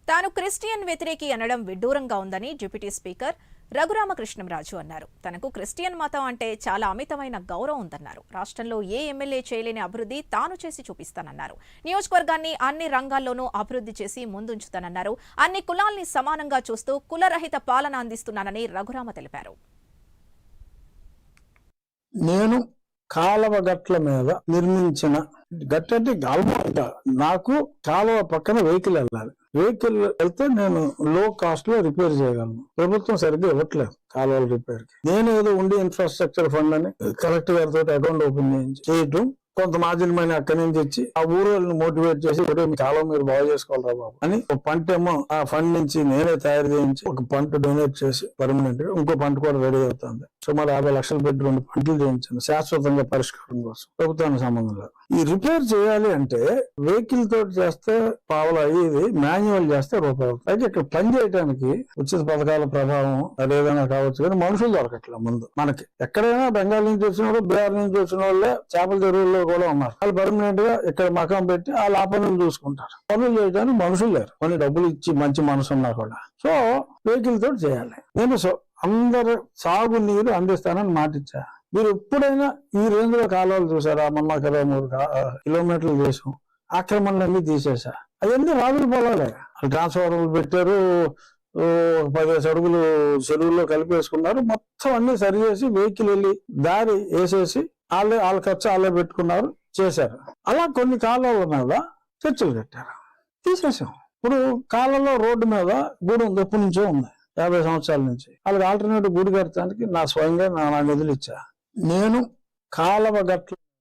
తాను క్రిస్టియన్ వ్యతిరేకి అనడం విడ్డూరంగా ఉందని డిప్యూటీ స్పీకర్ రఘురామకృష్ణంరాజు అన్నారు. తనకు క్రిస్టియన్ మతం అంటే చాలా అమితమైన గౌరవం ఉందన్నారు. రాష్ట్రంలో ఏ ఎమ్మెల్యే చేయలేని అభివృద్ధి తాను చేసి చూపిస్తానన్నారు. నియోజకవర్గాన్ని అన్ని రంగాల్లోనూ అభివృద్ధి చేసి ముందుంచుతానన్నారు. అన్ని కులాల్ని సమానంగా చూస్తూ కులరహిత పాలన అందిస్తున్నానని రఘురామ తెలిపారు. నేను కాలువ గట్ల మీద నిర్మించిన గట్ట అంటే ఆల్మోస్ట్ నాకు కాలువ పక్కన వెహికల్ వెళ్ళాలి. వెహికల్ వెళ్తే నేను లో కాస్ట్ లో రిపేర్ చేయగలను. ప్రభుత్వం సరిగ్గా ఇవ్వట్లేదు కాలువల రిపేర్ కి. నేను ఏదో ఉండి ఇన్ఫ్రాస్ట్రక్చర్ ఫండ్ అని కలెక్టర్ గారితో అకౌంట్ ఓపెన్ చేయటం, కొంత మార్జిన్ మనీ అక్కడి నుంచి ఇచ్చి ఆ ఊరోళ్ళని మోటివేట్ చేసి కాలువ మీరు బాగు చేసుకోవాలరా బాబు అని ఒక పంట ఏమో ఆ ఫండ్ నుంచి నేనే తయారు చేయించి ఒక పంట డొనేట్ చేసి పర్మనెంట్ గా ఇంకో పంట కూడా రెడీ అవుతుంది. సుమారు 50 లక్షలు పెట్టి 2 పంటలు చేయించాను శాశ్వతంగా పరిష్కారం కోసం. ప్రభుత్వానికి సంబంధం లేదు. ఈ రిపేర్ చేయాలి అంటే వెహికల్ తోటి చేస్తే పావులు అయ్యేది, మాన్యువల్ చేస్తే రూపాయలు. అయితే ఇక్కడ పని చేయడానికి ఉచిత పథకాల ప్రభావం అదేదైనా కావచ్చు కానీ మనుషులు దొరకట్లేదు. ముందు మనకి ఎక్కడైనా బెంగాల్ నుంచి వచ్చిన వాళ్ళు, బీహార్ నుంచి వచ్చిన వాళ్ళే చేపల చెరువుల్లో కూడా ఉన్నారు. వాళ్ళు పర్మనెంట్ గా ఇక్కడ మకాం పెట్టి వాళ్ళు ఆ పనులు చూసుకుంటారు. పనులు చేయడానికి మనుషులు లేరు. కొన్ని డబ్బులు ఇచ్చి మంచి మనసు ఉన్నా కూడా. సో వెహికల్ తోటి చేయాలి. నేను అందరు సాగు నీరు అందిస్తానని మాటిచ్చా. మీరు ఎప్పుడైనా ఈ రేంజ్ లో కాలువలు చూసారా? మొన్న 23 కిలోమీటర్లు చేసాం. ఆక్రమణలన్నీ తీసేసా. అవన్నీ రాజుల పొలాలే. ట్రాన్స్ఫార్మర్లు పెట్టారు, 10 అడుగులు చెరువుల్లో కలిపేసుకున్నారు. మొత్తం అన్ని సరి చేసి వెహికల్ వెళ్ళి దారి వేసేసి వాళ్ళ ఖర్చు వాళ్ళే పెట్టుకున్నారు, చేశారు. అలా కొన్ని కాలువల మీద చర్చలు కట్టారు, తీసేసాం. ఇప్పుడు కాలంలో రోడ్డు మీద గుడి ఉంది, ఎప్పటి నుంచో ఉంది, 50 సంవత్సరాల నుంచి. వాళ్ళకి ఆల్టర్నేటివ్ గుడి కట్టడానికి నా స్వయంగా నా నిధులు ఇచ్చా. నేను కాలువ గట్ల